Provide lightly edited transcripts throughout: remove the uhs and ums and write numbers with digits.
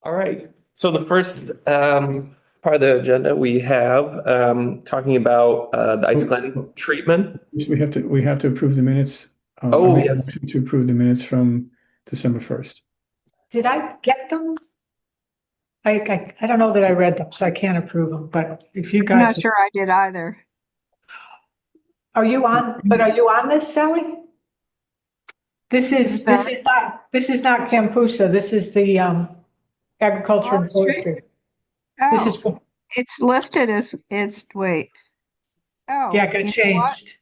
All right. So the first part of the agenda, we have talking about the ice glen treatment. We have to approve the minutes. I Oh, make a yes. motion to approve the minutes from December 1st. Did I get them? I don't know that I read them, so I can't approve them, but if you I'm not guys, sure I did either. are you on this, Sally? This is not Campusa. This is the agriculture and Forestry? forestry. This is, Oh, it's listed as, wait. Oh, yeah, it got you know what? changed.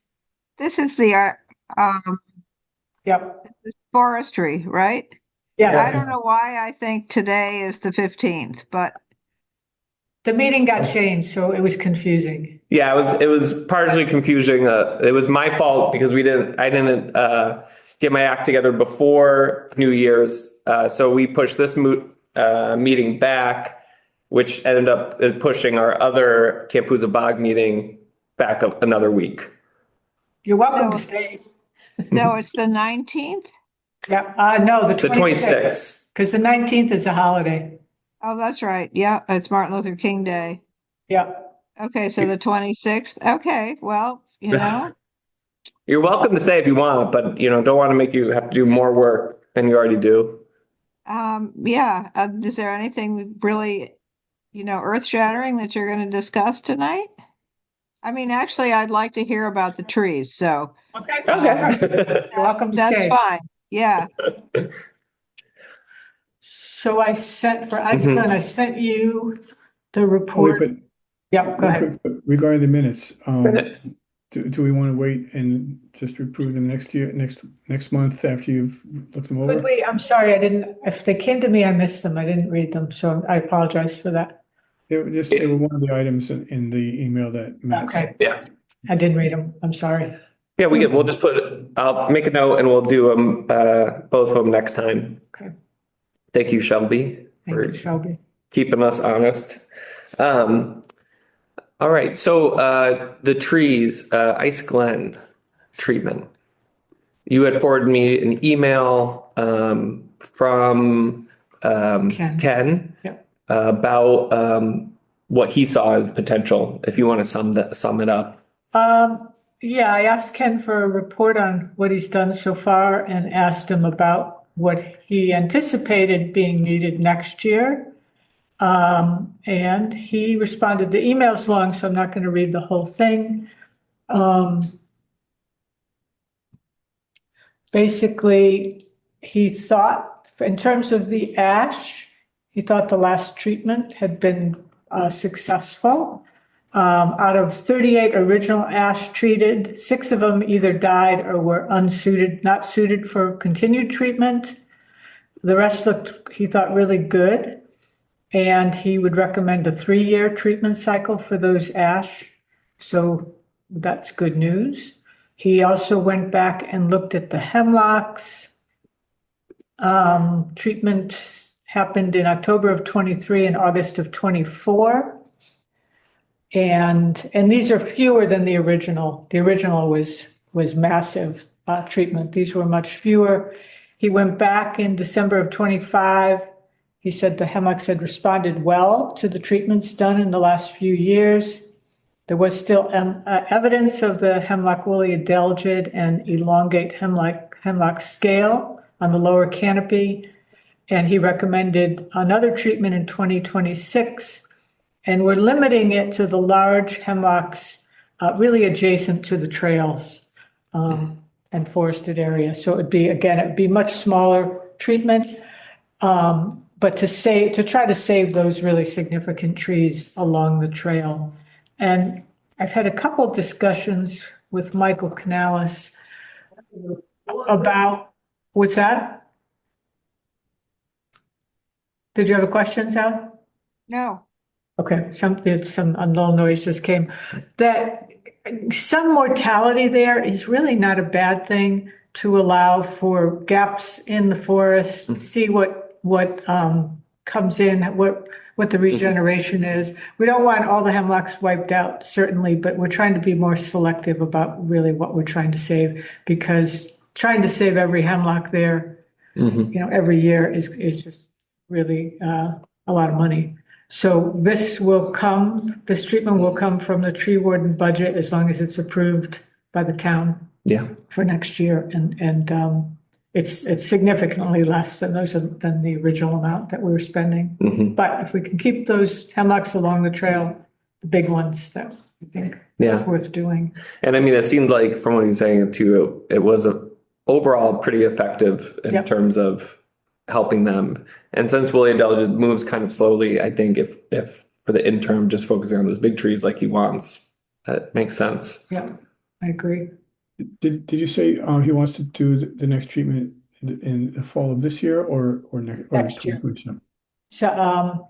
This is the Yep, forestry, right? yeah. I don't know why I think today is the 15th, but The meeting got changed, so it was confusing. Yeah, it was partially confusing. It was my fault because I didn't get my act together before New Year's. So we pushed this meeting back, which ended up pushing our other Campusa Bog meeting back another week. You're welcome to So- stay. no, it's the 19th. Yeah, no, the The 26th, 26th. because the 19th is a holiday. Oh, that's right. Yeah, it's Martin Luther King Day. Yeah. Okay, so the 26th. Okay, well, You're welcome to say if you want, but don't want to make you have to do more work than you already do. yeah. Is there anything really, earth-shattering that you're going to discuss tonight? I mean, actually, I'd like to hear about the trees, so Okay. Okay. You're welcome to that's stay. fine. Yeah. So I sent for Iceland, I sent you the report. But Yep, go ahead. regarding the minutes, Minutes. do we want to wait and just approve them next month after you've looked them over? Could we, I'm sorry, if they came to me, I missed them. I didn't read them, so I apologize for that. They were one of the items in the email that Matt Okay, sent. Yeah. I didn't read them. I'm sorry. Yeah, we'll just I'll make a note and we'll do them, both of them next time. Okay, Thank you, Shelby, thank for you, Shelby. keeping us honest. All right, so the trees, Ice Glen treatment. You had forwarded me an email from Ken Yep. about what he saw as potential, if you want to sum it up. Yeah, I asked Ken for a report on what he's done so far and asked him about what he anticipated being needed next year. And he responded, the email's long, so I'm not going to read the whole thing. Basically, he thought, in terms of the ash, he thought the last treatment had been successful. Out of 38 original ash treated, 6 of them either died or were not suited for continued treatment. The rest looked, he thought, really good. And he would recommend a 3-year treatment cycle for those ash. So that's good news. He also went back and looked at the hemlocks. Treatment happened in October of 23 and August of 24. And these are fewer than the original. The original was massive treatment. These were much fewer. He went back in December of 25. He said the hemlocks had responded well to the treatments done in the last few years. There was still evidence of the hemlock woolly adelgid and elongate hemlock scale on the lower canopy. And he recommended another treatment in 2026. And we're limiting it to the large hemlocks really adjacent to the trails and forested areas. So it'd be much smaller treatment. But to try to save those really significant trees along the trail. And I've had a couple of discussions with Michael Canales about, what's that? Did you have a question, Sal? No. Okay, some little noise just came. That some mortality there is really not a bad thing to allow for gaps in the forest, see what comes in, what the regeneration is. We don't want all the hemlocks wiped out, certainly, but we're trying to be more selective about really what we're trying to save, because trying to save every hemlock there, every year is just really a lot of money. So this treatment will come from the tree warden budget as long as it's approved by the town Yeah. for next year. And it's significantly less than the original amount that we were spending. Mhm. But if we can keep those hemlocks along the trail, the big ones, that I think is Yeah. worth doing. And I mean, it seemed like from what he's saying too, it was overall pretty effective in Yep. terms of helping them. And since Willie Adele moves kind of slowly, I think if for the interim, just focusing on those big trees like he wants, that makes sense. Yeah, I agree. Did you say he wants to do the next treatment in the fall of this year or Next year. 2027? So,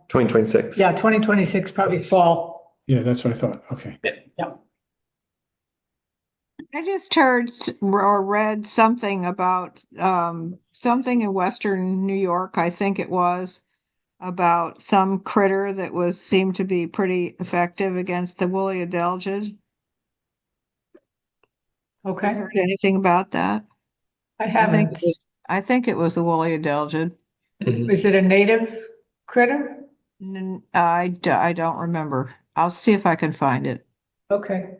2026. yeah, 2026, probably fall. Yeah, that's what I thought. Okay. Yeah. I just heard or read something about something in Western New York, I think it was, about some critter that seemed to be pretty effective against the woolly adelgid. Okay. Heard anything about that? I haven't. I think it was the woolly adelgid. Mhm. Is it a native critter? I don't remember. I'll see if I can find it. Okay.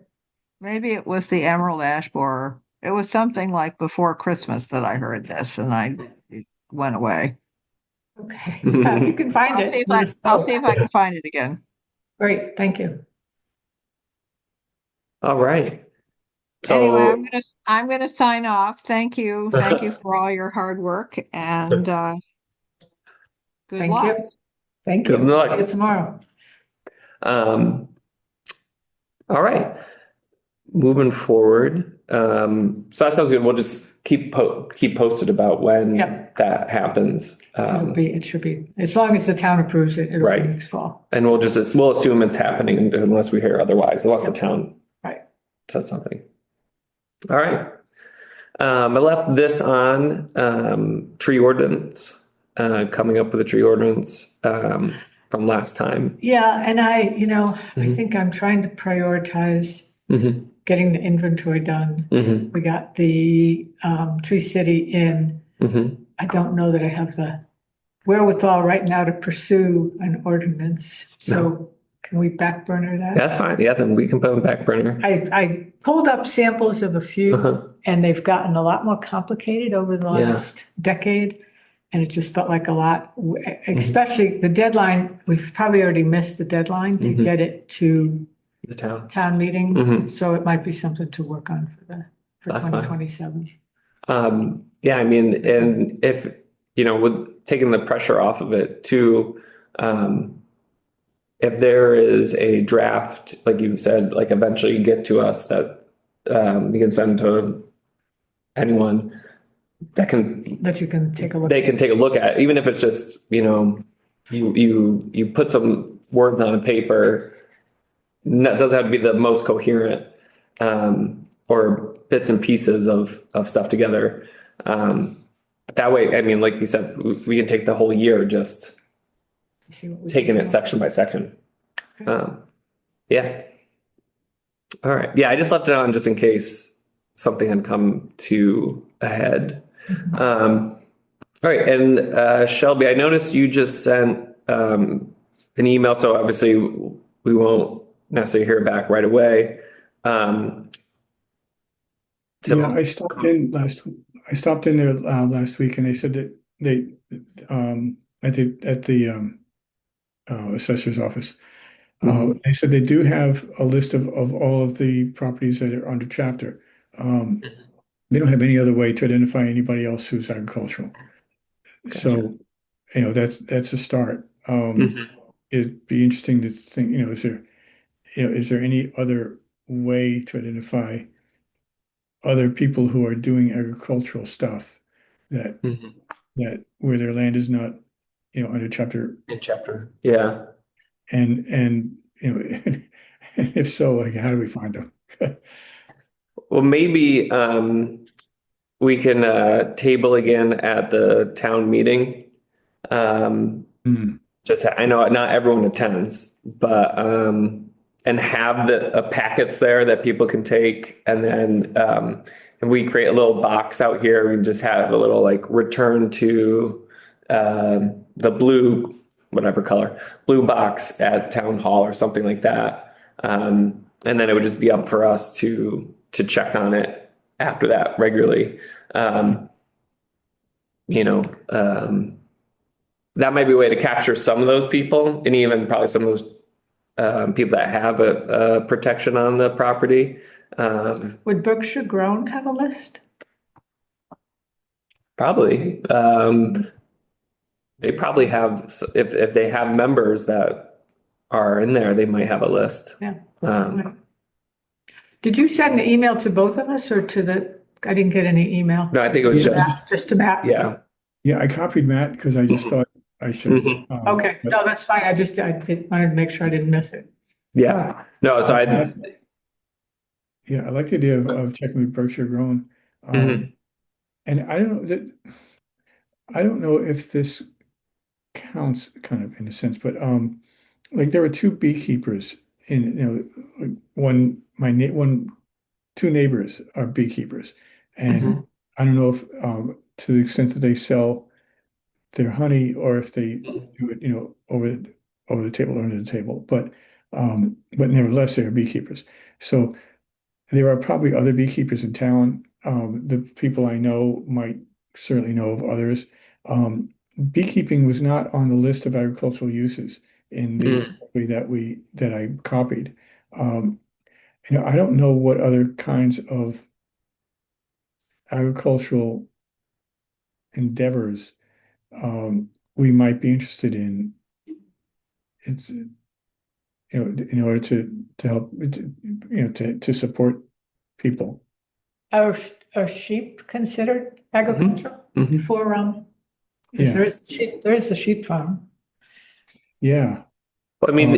Maybe it was the emerald ash borer. It was something like before Christmas that I heard this, and it went away. Okay. Yeah, if you can find I'll it. see if let us I'll know. see if I can find it again. Great, thank you. All right. Anyway, So I'm gonna sign off. Thank you for all your hard work and good Thank luck. you. Thank Good you. luck. See you tomorrow. All right. Moving forward. So that sounds good. We'll just keep posted about when Yep. that happens. It should be, as long as the town approves it, it'll be Right. next fall. And we'll assume it's happening unless we hear otherwise, unless the town Right. says something. All right. I left this on, tree ordinance, coming up with a tree ordinance, from last time. Yeah, and I Mhm. think I'm trying to prioritize Mm-hmm. getting the inventory done. Mm-hmm. We got the Tree City in. Mm-hmm. I don't know that I have the wherewithal right now to pursue an ordinance. So can we back burner that? That's fine. Yeah, then we can put on the back burner. I pulled up samples of a few Uh-huh. and they've gotten a lot more complicated over the Yeah. last decade. And it just felt like a lot, especially the deadline. We've probably already missed the deadline to Mhm. get it to The town. town meeting. Mhm. So it might be something to work on for That's fine. 2027. Yeah, I mean, and if, with taking the pressure off of it too, if there is a draft, like you said, like eventually get to us that, you can send to anyone that That you can take a look. they can take a look at, even if it's just, you put some words on a paper. That doesn't have to be the most coherent, or bits and pieces of stuff together. That way, I mean, like you said, we can take the whole year just See what we taking can it do. section by section. Yeah. All right. Yeah, I just left it on just in case something had come to a head. All right. And Shelby, I noticed you just sent an email, so obviously we won't necessarily hear back right away. Yeah, I stopped in there last week and they said that they at the assessor's office. Mhm. They said they do have a list of all of the properties that are under chapter. They don't have any other way to identify anybody else who's agricultural. So, that's a start. Mhm. It'd be interesting to think, is there any other way to identify other people who are doing agricultural stuff that Mhm. where their land is not, under chapter In chapter. Yeah. and if so, like how do we find them? Well, maybe we can table again at the town meeting. Hmm. Just I know not everyone attends, but and have the packets there that people can take, and then and we create a little box out here. We just have a little like return to the blue whatever color, blue box at town hall or something like that. And then it would just be up for us to check on it after that regularly. Um, you know, that might be a way to capture some of those people, and even probably some of those people that have a protection on the property. Would Berkshire Grown have a list? Probably. They probably have, if they have members that are in there, they might have a list. Yeah. Um, Did you send an email to both of us or to I didn't get any email. no, I think it was Just to Matt? yeah. Yeah, I copied Matt because I just thought I should. Mhm. Okay, But no, that's fine. I wanted to make sure I didn't miss it. Yeah. No, so I, yeah, I like the idea of checking with Berkshire Grown. Mhm. And I don't know if this counts kind of in a sense, but like there were two beekeepers in, like two neighbors are beekeepers. And Mhm. I don't know if to the extent that they sell their honey or if they do it, over the table or under the table. But nevertheless, they are beekeepers. So there are probably other beekeepers in town. The people I know might certainly know of others. Beekeeping was not on the list of agricultural uses in the Mhm. survey that I copied. Um, I don't know what other kinds of agricultural endeavors we might be interested in. It's in order to help to support people. Are sheep considered agricultural Mhm. for, because Yeah, there is a sheep farm. yeah. I mean,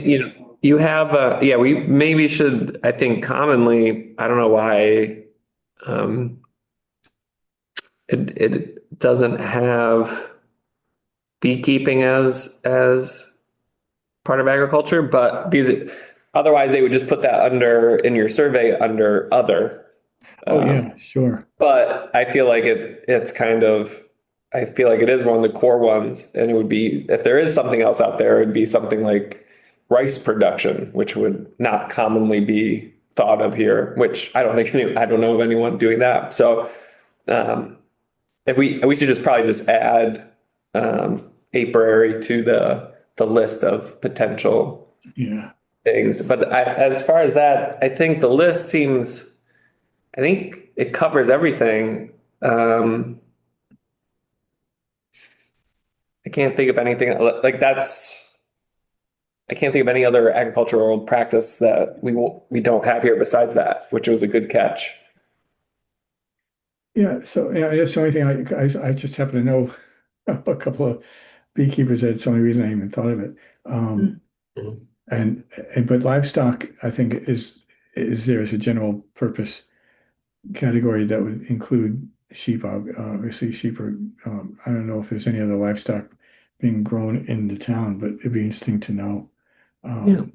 you have, yeah, we maybe should, I think commonly, I don't know why, um, it doesn't have beekeeping as part of agriculture, but otherwise they would just put that in your survey under other. Oh, Um, yeah, sure. but I feel like I feel like it is one of the core ones, and it would be, if there is something else out there, it'd be something like rice production, which would not commonly be thought of here, which I don't know of anyone doing that. So, um, if we should just probably just add, apiary to the list of potential Yeah. things. But as far as that, I think the list I think it covers everything. I can't think of anything like I can't think of any other agricultural practice that we don't have here besides that, which was a good catch. Yeah. So, that's the only thing I just happen to know a couple of beekeepers. That's the only reason I even thought of it. Um, Mhm. and, but livestock, I think, is there as a general purpose category that would include sheep. Obviously, sheep are. I don't know if there's any other livestock being grown in the town, but it'd be interesting to know. Yeah.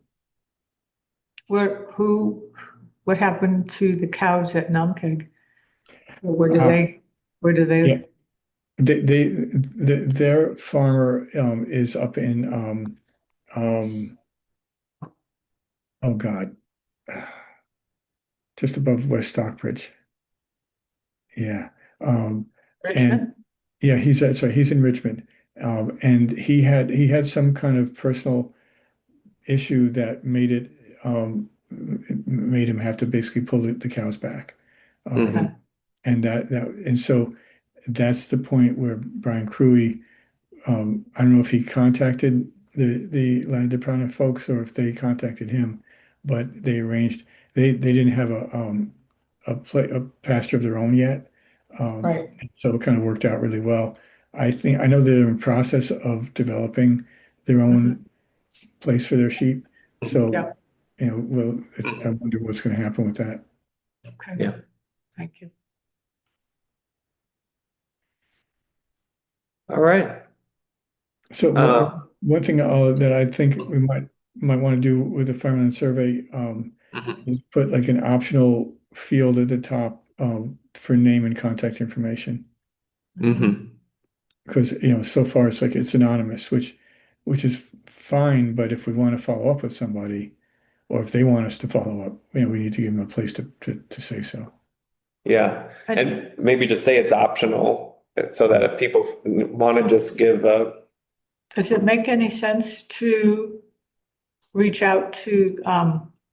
What happened to the cows at Namkeg? Or Uh, where do yeah, they, their farmer is up in um, oh God, just above West Stockbridge. Yeah, and Richmond? yeah, he's in Richmond, and he had some kind of personal issue that made him have to basically pull the cows back. Mhm. And so that's the point where Brian Cruey, I don't know if he contacted the Land Department folks or if they contacted him, but they arranged they didn't have a pasture of their own yet. Right. So it kind of worked out really well. I know they're in process of developing their Mhm. own place for their sheep. So, Yeah, well, I Mhm. wonder what's going to happen with that. okay, Yeah. thank you. All right. So Uh, one thing that I think we might want to do with the farmland survey mhm. is put like an optional field at the top for name and contact information Mhm. because so far it's like it's anonymous, which which is fine, but if we want to follow up with somebody, or if they want us to follow up, we need to give them a place to say so. Yeah, and maybe just say it's optional so that if people want to just give a, Does it make any sense to reach out to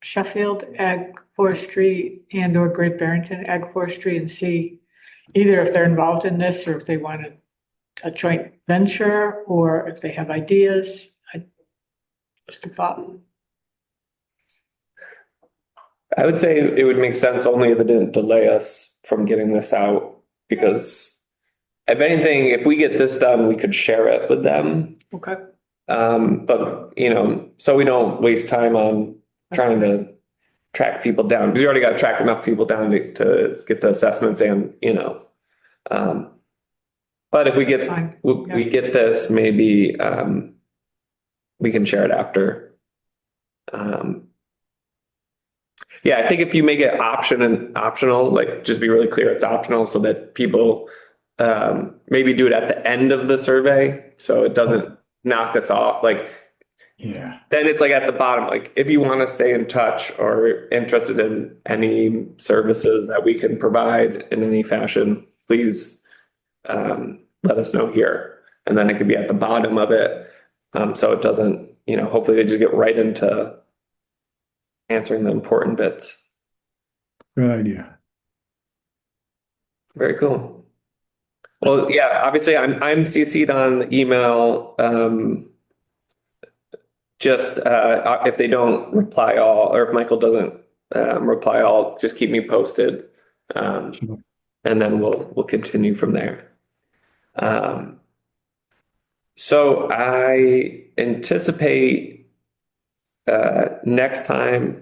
Sheffield Ag Forestry and or Great Barrington Ag Forestry and see either if they're involved in this or if they want a joint venture or if they have ideas? Just a thought. I would say it would make sense only if it didn't delay us from getting this out, because if anything, if we get this done, we could share it with them. Okay. But, so we don't waste time on trying to track people down, because we already got to track enough people down to get the assessments and, but if we get, Fine. we get this, maybe, we can share it after. Yeah, I think if you make it optional, like just be really clear, it's optional so that people maybe do it at the end of the survey so it doesn't knock us off. Like, Yeah. then it's like at the bottom, like if you want to stay in touch or interested in any services that we can provide in any fashion, please let us know here. And then it could be at the bottom of it. So it doesn't, hopefully they just get right into answering the important bits. Good idea. Very cool. Well, yeah, obviously I'm CC'd on the email. Just if they don't reply all, or if Michael doesn't reply all, just keep me posted. Sure. And then we'll continue from there. So I anticipate next time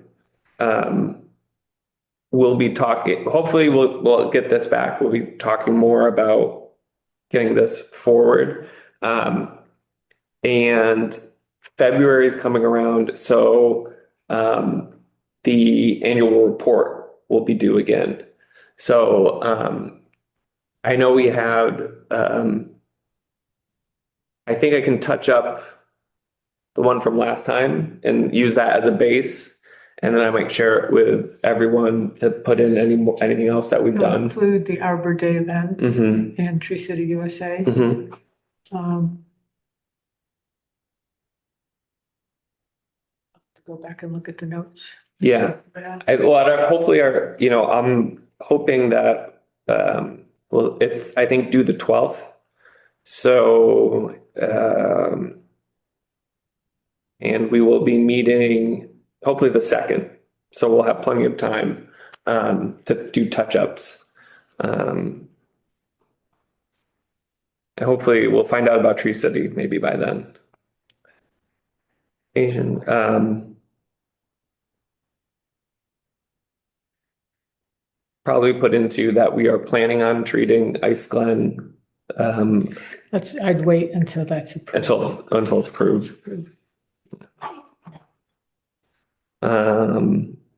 we'll be talking, hopefully we'll get this back. We'll be talking more about getting this forward. And February is coming around, so the annual report will be due again. So I know we had, I think I can touch up the one from last time and use that as a base. And then I might share it with everyone to put in anything else that we've done. Include the Arbor Day event Mm-hmm. and Tree City USA. Mm-hmm. To go back and look at the notes. Yeah. Hopefully I'm hoping that, it's, I think, due the 12th. So, and we will be meeting hopefully the 2nd. So we'll have plenty of time to do touch-ups. And hopefully we'll find out about Tree City maybe by then. Probably put into that we are planning on treating Ice Glen I'd wait until that's approved. until it's approved.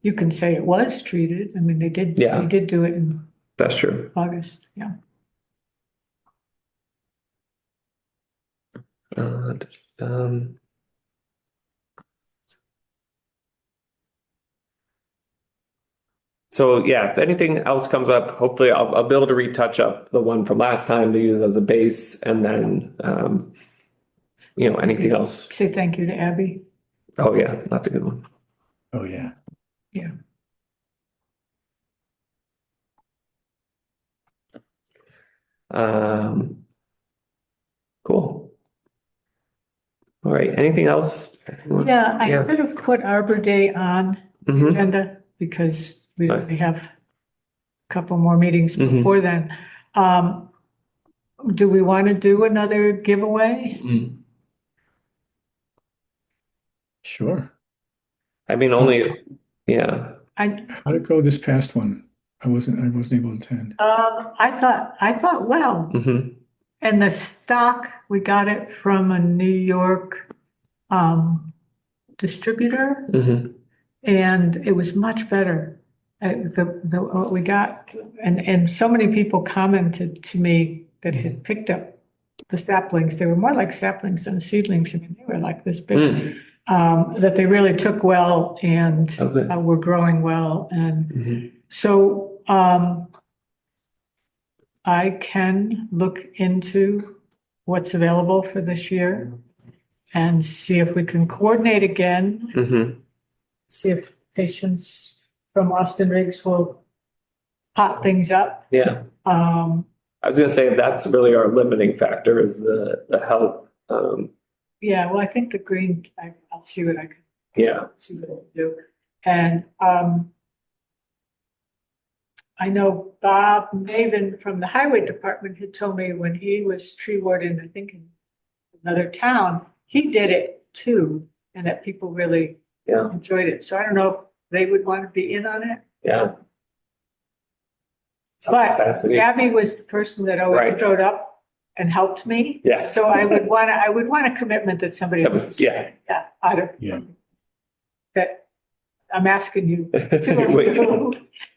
You can say it was treated. I mean, they did do it in That's true. August. Yeah. So yeah, if anything else comes up, hopefully I'll be able to retouch up the one from last time to use as a base, and then anything else. Say thank you to Abby. Oh yeah, that's a good one. Oh, yeah. Yeah. Cool. All right. Anything else? Yeah, I could have put Arbor Day on the Mhm. agenda because we Right. only have a couple more meetings Mhm. before then. Do we want to do another giveaway? Mm. Sure. I mean, yeah. How'd it go this past one? I wasn't able to attend. I thought well, Mm-hmm. and the stock, we got it from a New York distributor, Mm-hmm. and it was much better. What we got, and so many people commented to me that had picked up the saplings, they were more like saplings than seedlings. I mean, they were like this big, that they really took well and Okay. were growing well. And Mhm. so I can look into what's available for this year and see if we can coordinate again, Mhm. see if patients from Austin Riggs will pot things up. Yeah. Um, I was gonna say that's really our limiting factor is the help. yeah, well, I think the green, I'll see what I can Yeah. see what I can do. And I know Bob Maven from the highway department had told me when he was tree warden, I think in another town, he did it too, and that people really Yeah. enjoyed it. So I don't know if they would want to be in on it. Yeah. But Fascinating. Abby was the person that always Right. showed up and helped me. Yeah. So I would want a commitment that somebody else. Yeah. Yeah, I don't. Yeah. That I'm asking you, Wait.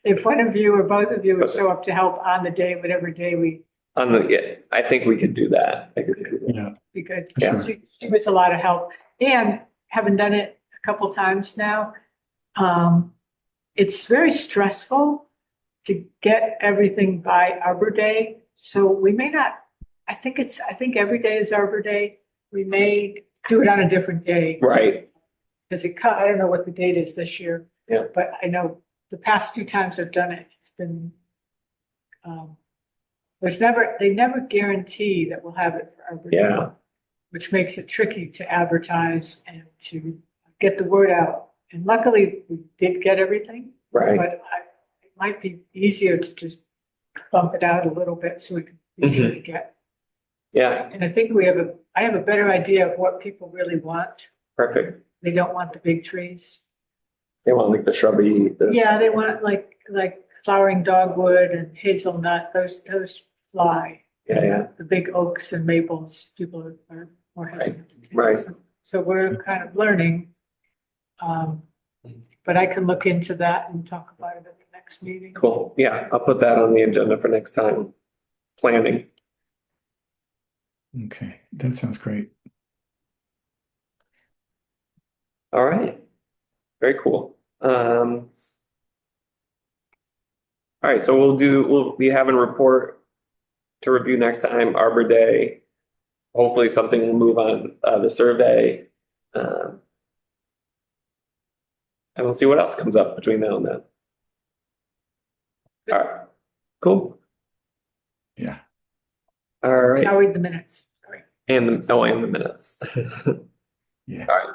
if one of you or both of you would show up to help on the day, whatever day we, Yeah, I think we could do that. I could do that. Yeah. be good. Sure. She was a lot of help. And having done it a couple times now, it's very stressful to get everything by Arbor Day. So we may not, I think every day is Arbor Day. We may do it on a different day. Right. Because I don't know what the date is this year. Yeah. But I know the past 2 times I've done it, it's been, they never guarantee that we'll have it for Arbor Day. Yeah. Which makes it tricky to advertise and to get the word out. And luckily, we did get everything, Right. but it might be easier to just bump it out a little bit so we can be sure to get. Yeah. And I think I have a better idea of what people really want. Perfect. They don't want the big trees. They want like the shrubby. Yeah, they want like flowering dogwood and hazelnut, those fly. Yeah. Yeah. The big oaks and maples, people are more hesitant to take. Right. So we're kind of learning. But I can look into that and talk about it at the next meeting. Cool. Yeah. I'll put that on the agenda for next time. Planning. Okay. That sounds great. All right. Very cool. All right. So we'll be having a report to review next time, Arbor Day. Hopefully something will move on the survey. And we'll see what else comes up between now and then. All right. Cool. Yeah. All right. I'll read the minutes. Sorry. And the minutes. Yeah. All right.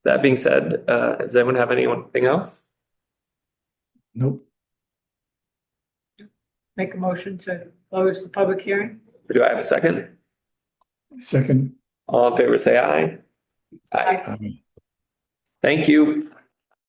That being said, does anyone have anything else? Nope. Make a motion to close the public hearing. Do I have a second? Second. All in favor, say aye. Aye. um, Thank you.